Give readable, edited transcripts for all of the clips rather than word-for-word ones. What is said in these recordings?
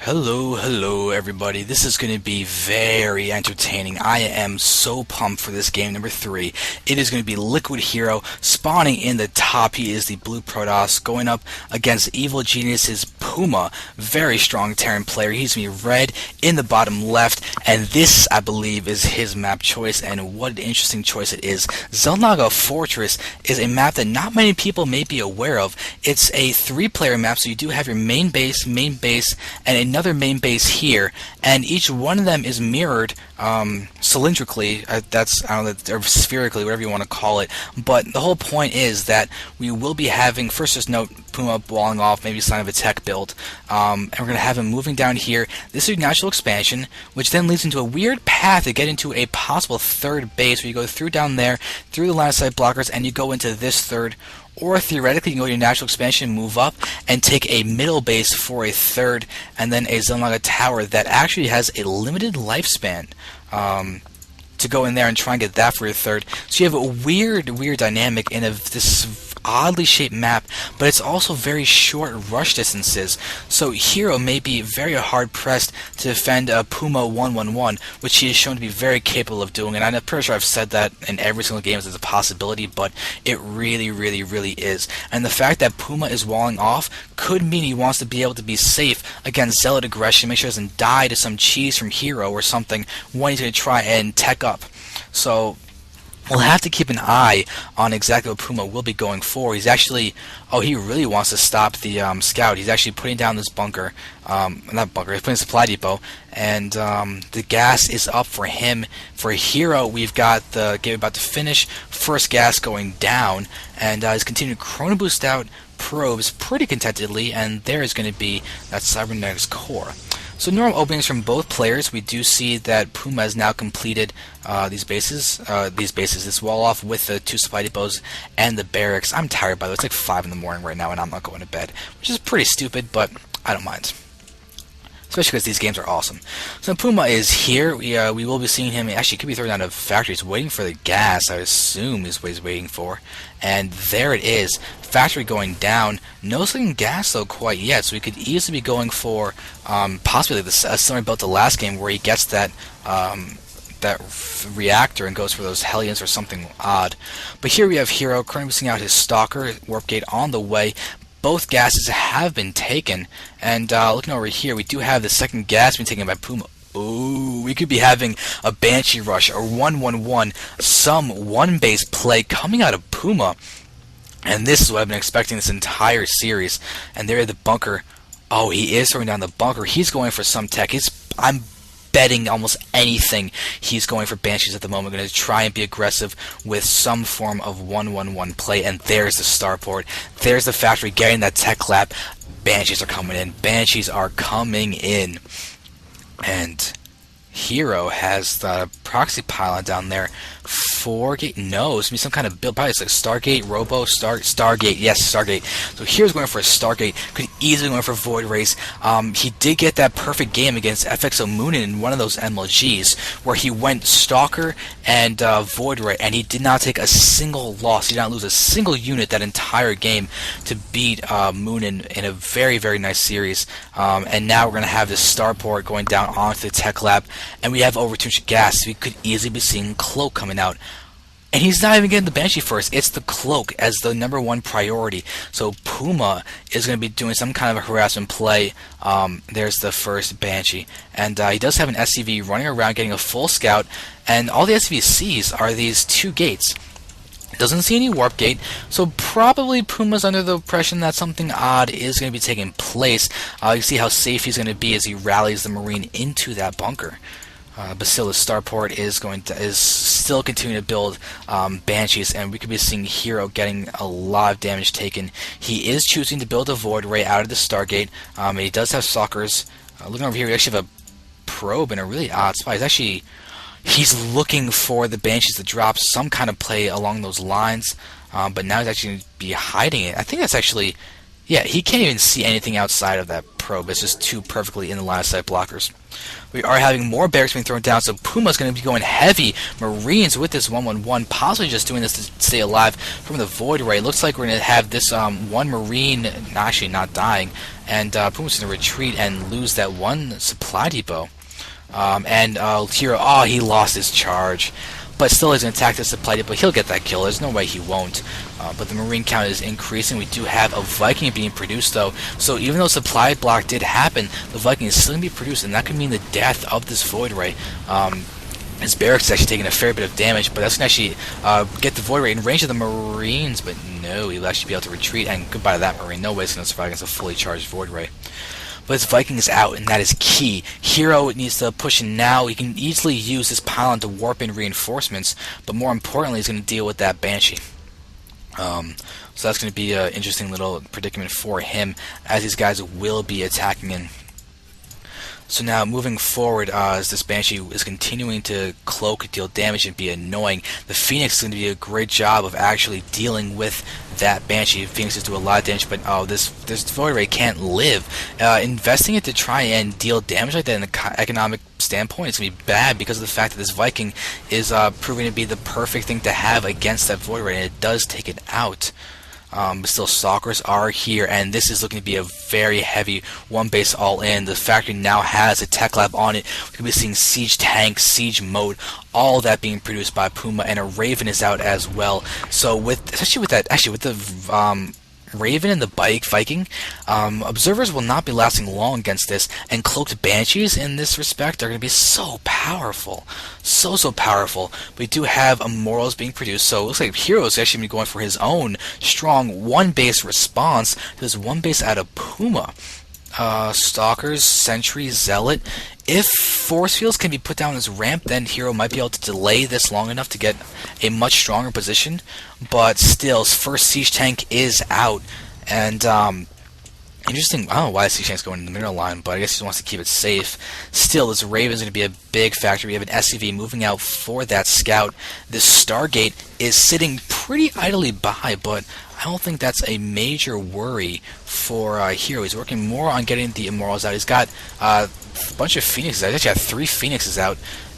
Hello everybody. This is going to be very entertaining. I am so pumped for this game number 3. It is going to be LiquidHero spawning in the top. He is the blue Protoss going up against Evil Genius's Puma. Very strong Terran player. He's going to be red in the bottom left, and this, I believe, is his map choice, and what an interesting choice it is. Xel'Naga Fortress is a map that not many people may be aware of. It's a 3-player map, so you do have your main base, and another main base here, and each one of them is mirrored cylindrically, I don't know, or spherically, whatever you want to call it. But the whole point is that we will be having, first just note, Puma walling off, maybe a sign of a tech build, and we're going to have him moving down here. This is natural expansion, which then leads into a weird path to get into a possible third base, where you go through down there, through the line of sight blockers, and you go into this third. Or theoretically, you can go to your natural expansion, move up, and take a middle base for a third, and then a Xel'Naga tower that actually has a limited lifespan to go in there and try and get that for your third. So you have a weird dynamic in this oddly shaped map, but it's also very short rush distances. So Hero may be very hard pressed to defend a Puma 111, which he is shown to be very capable of doing. And I'm pretty sure I've said that in every single game as a possibility, but it really is. And the fact that Puma is walling off could mean he wants to be able to be safe against Zealot aggression, make sure he doesn't die to some cheese from Hero or something when he's going to try and tech up. So we'll have to keep an eye on exactly what Puma will be going for. He's actually, he really wants to stop the scout. He's actually putting down this bunker, not bunker, he's putting a supply depot, and the gas is up for him. For Hero, we've got the game about to finish, first gas going down, and he's continuing to chrono boost out probes pretty contentedly, and there is going to be that cybernetics core. So normal openings from both players. We do see that Puma has now completed these bases, this wall off with the 2 supply depots and the barracks. I'm tired, by the way. It's like 5 in the morning right now, and I'm not going to bed, which is pretty stupid, but I don't mind. Especially because these games are awesome. So Puma is here. We will be seeing him. Actually, he could be throwing down a factory. He's waiting for the gas, I assume, is what he's waiting for. And there it is. Factory going down. No second gas, though, quite yet. So we could easily be going for possibly a similar build to last game, where he gets that reactor and goes for those Hellions or something odd. But here we have Hero currently missing out his Stalker. Warp Gate on the way. Both gases have been taken, and looking over here, we do have the second gas being taken by Puma. Ooh, we could be having a Banshee rush, or 1-1-1, some one-base play coming out of Puma, and this is what I've been expecting this entire series. And there, the bunker. Oh, he is throwing down the bunker. He's going for some tech. I'm betting almost anything he's going for Banshees at the moment. Going to try and be aggressive with some form of 1-1-1 play, and there's the starport. There's the factory getting that tech lap. Banshees are coming in. Banshees are coming in. And Hero has the proxy pylon down there. 4 gate? No, it's gonna be some kind of build. Probably it's like Stargate, Robo, Stargate. Yes, Stargate. So Hero's going for a Stargate. Could easily go for Void Race. He did get that perfect game against FXO Moonin in one of those MLGs, where he went Stalker and Void Ray, and he did not take a single loss. He did not lose a single unit that entire game to beat Moonin in a very nice series. And now we're going to have this starport going down onto the tech lab, and we have over 200 gas. So we could easily be seeing Cloak coming out. And he's not even getting the Banshee first. It's the Cloak as the #1 priority. So Puma is going to be doing some kind of a harassment play. There's the first Banshee. And he does have an SCV running around getting a full scout. And all the SCV sees are these 2 gates. Doesn't see any warp gate, so probably Puma's under the impression that something odd is going to be taking place. You see how safe he's going to be as he rallies the Marine into that bunker. Bacillus Starport is still continuing to build Banshees, and we could be seeing Hero getting a lot of damage taken. He is choosing to build a Void Ray out of the Stargate, and he does have Stalkers. Looking over here, we actually have a probe in a really odd spot. He's looking for the Banshees to drop some kind of play along those lines, but now he's actually going to be hiding it. I think that's actually Yeah, he can't even see anything outside of that probe. It's just too perfectly in the line of sight blockers. We are having more barracks being thrown down, so Puma's going to be going heavy Marines with this 1-1-1, possibly just doing this to stay alive from the Void Ray. Looks like we're going to have this one Marine actually not dying, and Puma's going to retreat and lose that one supply depot. Hero, oh, he lost his charge. But still, he's going to attack the supply depot. He'll get that kill. There's no way he won't. But the Marine count is increasing. We do have a Viking being produced, though. So even though supply block did happen, the Viking is still going to be produced, and that could mean the death of this Void Ray. His barracks is actually taking a fair bit of damage, but that's going to actually get the Void Ray in range of the Marines. But no, he'll actually be able to retreat, and goodbye to that Marine. No way it's going to survive against a fully charged Void Ray. But his Viking is out, and that is key. Hero needs to push in now. He can easily use this pylon to warp in reinforcements, but more importantly, he's going to deal with that Banshee. So that's going to be an interesting little predicament for him, as these guys will be attacking in. So now, moving forward, as this Banshee is continuing to cloak, deal damage, and be annoying, the Phoenix is going to do a great job of actually dealing with that Banshee. Phoenixes do a lot of damage, but this Void Ray can't live. Investing it to try and deal damage like that in an economic standpoint is going to be bad because of the fact that this Viking is proving to be the perfect thing to have against that Void Ray, and it does take it out. But still, Stalkers are here, and this is looking to be a very heavy one base all in. The factory now has a tech lab on it. We're going to be seeing siege tanks, siege mode, all of that being produced by Puma, and a Raven is out as well. So especially with the Raven and the Viking, observers will not be lasting long against this, and cloaked Banshees in this respect are going to be so powerful. So powerful. We do have Immortals being produced, so it looks like Hero is actually going for his own strong one-base response to this one base out of Puma. Stalkers, Sentry, Zealot. If force fields can be put down this ramp, then Hero might be able to delay this long enough to get a much stronger position. But still, his first siege tank is out, and interesting. I don't know why the siege tank's going in the middle line, but I guess he wants to keep it safe. Still, this Raven's going to be a big factor. We have an SCV moving out for that scout. This Stargate is sitting pretty idly by, but I don't think that's a major worry for Hero. He's working more on getting the Immortals out. He's got a bunch of Phoenixes out. He's actually got 3 Phoenixes out.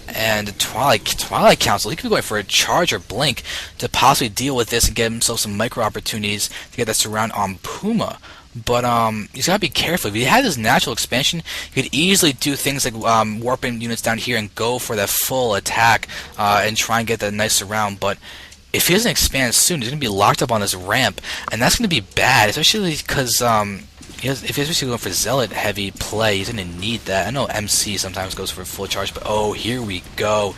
And Twilight Council, he could be going for a charge or blink to possibly deal with this and get himself some micro opportunities to get that surround on Puma. But he's got to be careful. If he had his natural expansion, he could easily do things like warping units down here and go for that full attack and try and get that nice surround. But if he doesn't expand soon, he's going to be locked up on this ramp, and that's going to be bad, especially because if he's going for Zealot heavy play, he's going to need that. I know MC sometimes goes for full charge, but oh, here we go.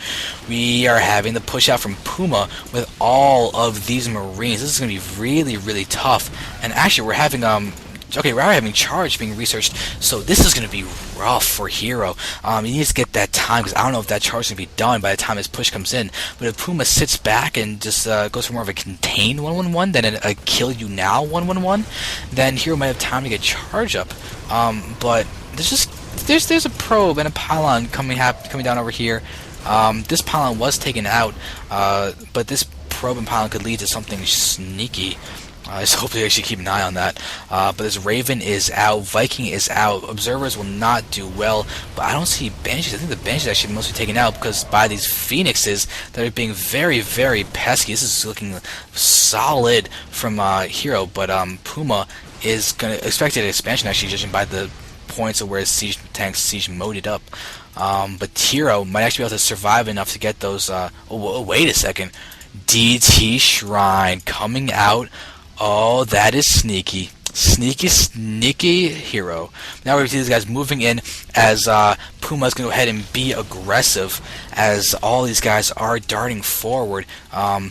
We are having the push out from Puma with all of these Marines. This is going to be really, really tough. And actually, we're having we're having charge being researched, so this is going to be rough for Hero. He needs to get that time, because I don't know if that charge is going to be done by the time his push comes in. But if Puma sits back and just goes for more of a contained 1-1-1 than a kill you now 1-1-1, then Hero might have time to get charge up. But there's a probe and a pylon coming down over here. This pylon was taken out, but this probe and pylon could lead to something sneaky. So hopefully I should keep an eye on that. But this Raven is out, Viking is out, Observers will not do well, but I don't see Banshees. I think the Banshees actually mostly taken out because by these Phoenixes that are being very, very pesky. This is looking solid from Hero, but Puma is going to expect an expansion, actually, judging by the points of where his siege tanks siege moded up. But Hero might actually be able to survive enough to get those. Wait a second. DT Shrine coming out. Oh, that is sneaky. Sneaky Hero. Now we see these guys moving in as Puma's going to go ahead and be aggressive as all these guys are darting forward.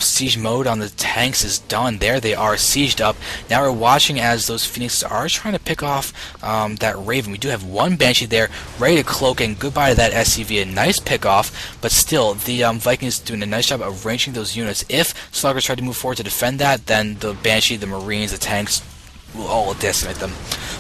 Siege mode on the tanks is done. There they are, sieged up. Now we're watching as those Phoenixes are trying to pick off that Raven. We do have one Banshee there, ready to cloak, and goodbye to that SCV. A nice pick off, but still, the Vikings doing a nice job of ranging those units. If Stalkers try to move forward to defend that, then the Banshee, the Marines, the tanks will all decimate them.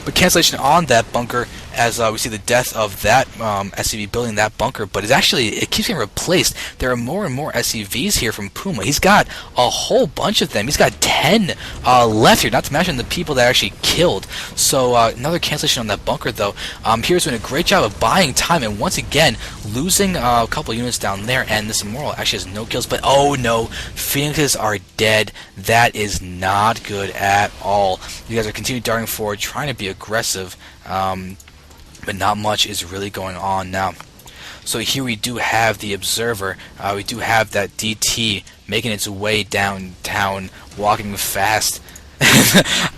But cancellation on that bunker, as we see the death of that SCV building that bunker, but it keeps getting replaced. There are more and more SCVs here from Puma. He's got a whole bunch of them. He's got 10 left here, not to mention the people that actually killed. So another cancellation on that bunker, though. Hero's doing a great job of buying time, and once again losing a couple units down there, and this Immortal actually has no kills. But oh no, Phoenixes are dead. That is not good at all. You guys are continuing darting forward, trying to be aggressive, but not much is really going on now. So here we do have the Observer. We do have that DT making its way downtown, walking fast.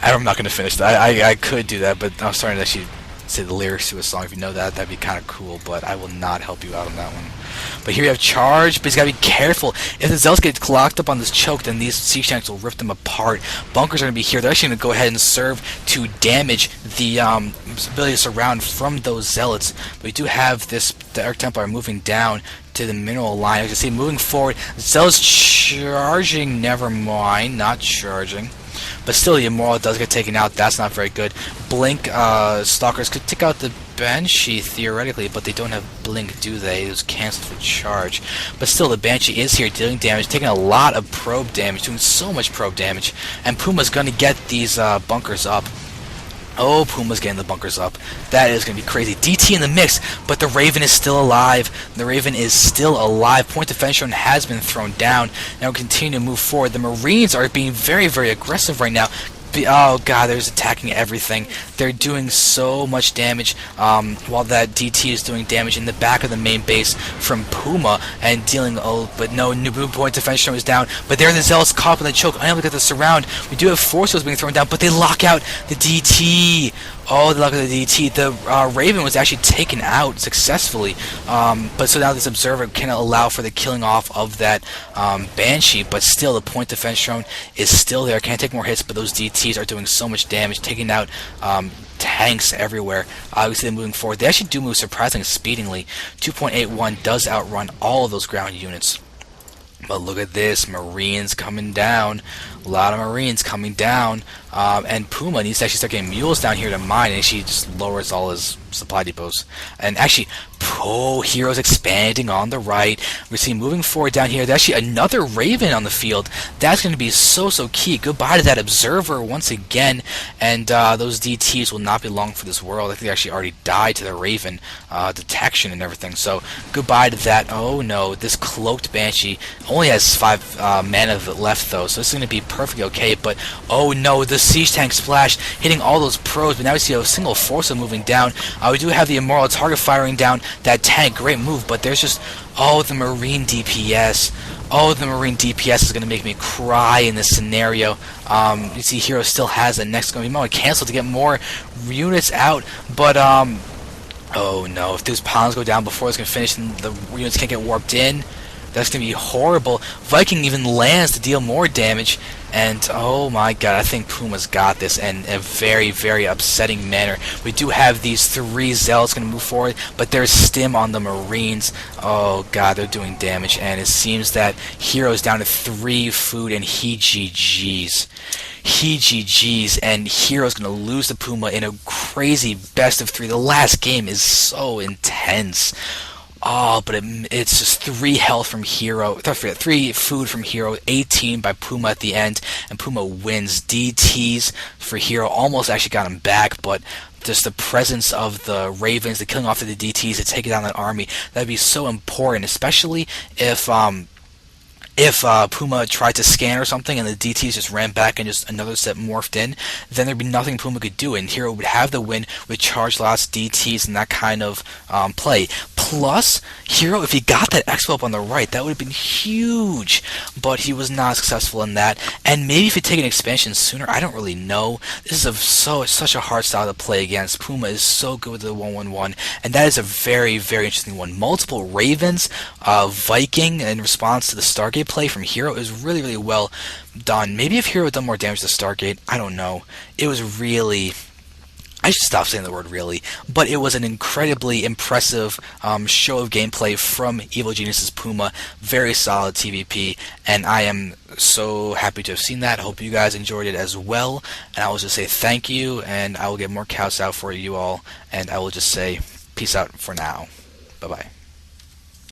I'm not going to finish that. I could do that, but I'm starting to actually say the lyrics to a song. If you know that, that'd be kind of cool, but I will not help you out on that one. But here we have Charge, but he's got to be careful. If the Zealots get locked up on this choke, then these siege tanks will rip them apart. Bunkers are going to be here. They're actually going to go ahead and serve to damage the ability to surround from those Zealots. But we do have the Arc Templar moving down to the mineral line. As you can see, moving forward, Zealots charging, never mind, not charging. But still, the Immortal does get taken out. That's not very good. Blink Stalkers could take out the Banshee, theoretically, but they don't have Blink, do they? It was cancelled for charge. But still, the Banshee is here dealing damage, taking a lot of probe damage, doing so much probe damage. And Puma's going to get these bunkers up. Oh, Puma's getting the bunkers up. That is going to be crazy. DT in the mix, but the Raven is still alive. The Raven is still alive. Point defense drone has been thrown down. Now we continue to move forward. The Marines are being very, very aggressive right now. Oh god, they're just attacking everything. They're doing so much damage, while that DT is doing damage in the back of the main base from Puma and dealing. Oh, but no, new point defense drone is down. But there, the Zealots caught up in the choke, unable to get the surround. We do have forces being thrown down, but they lock out the DT. Oh, the luck of the DT. The Raven was actually taken out successfully, but so now this Observer can allow for the killing off of that Banshee, but still the point defense drone is still there. Can't take more hits, but those DTs are doing so much damage, taking out tanks everywhere. Obviously, moving forward, they actually do move surprisingly speedily. 2.81 does outrun all of those ground units. But look at this, Marines coming down. A lot of Marines coming down. And Puma needs to actually start getting mules down here to mine, and she just lowers all his supply depots. And actually, Heroes expanding on the right. We're seeing moving forward down here. There's actually another Raven on the field. That's going to be so key. Goodbye to that Observer once again. And those DTs will not be long for this world. I think they actually already died to the Raven detection and everything. So goodbye to that. Oh no, this cloaked Banshee only has 5 mana left though, so this is going to be perfectly okay. But oh no, the siege tank splash hitting all those probes. But now we see a single force moving down. We do have the Immortal target firing down that tank. Great move, but there's just the Marine DPS. Oh, the Marine DPS is going to make me cry in this scenario. You see Hero still has the next going to be canceled to get more units out, but oh no, if those pylons go down before it's going to finish and the units can't get warped in, that's going to be horrible. Viking even lands to deal more damage, and oh my god, I think Puma's got this in a very, very upsetting manner. We do have these 3 Zealots going to move forward, but there's Stim on the Marines. Oh god, they're doing damage, and it seems that Hero's down to 3 food, and he GG's. He GG's, and Hero's going to lose to Puma in a crazy best of 3. The last game is so intense. Oh, but it's just 3 health from Hero, 3 food from Hero, 18 by Puma at the end, and Puma wins. DTs for Hero almost actually got him back, but just the presence of the Ravens, the killing off of the DTs to take down that army, that'd be so important, especially if Puma tried to scan or something and the DTs just ran back and just another set morphed in, then there'd be nothing Puma could do, and Hero would have the win with charge lots, DTs, and that kind of play. Plus, Hero, if he got that Expo up on the right, that would have been huge, but he was not successful in that. And maybe if he'd taken expansion sooner, I don't really know. This is such a hard style to play against. Puma is so good with the 1-1-1, and that is a very, very interesting one. Multiple Ravens, Viking in response to the Stargate play from Hero is really, really well done. Maybe if Hero had done more damage to Stargate, I don't know. It was really... I should stop saying the word really, but it was an incredibly impressive show of gameplay from Evil Genius's Puma. Very solid TVP, and I am so happy to have seen that. I hope you guys enjoyed it as well, and I will just say thank you, and I will get more counts out for you all, and I will just say peace out for now. Bye-bye.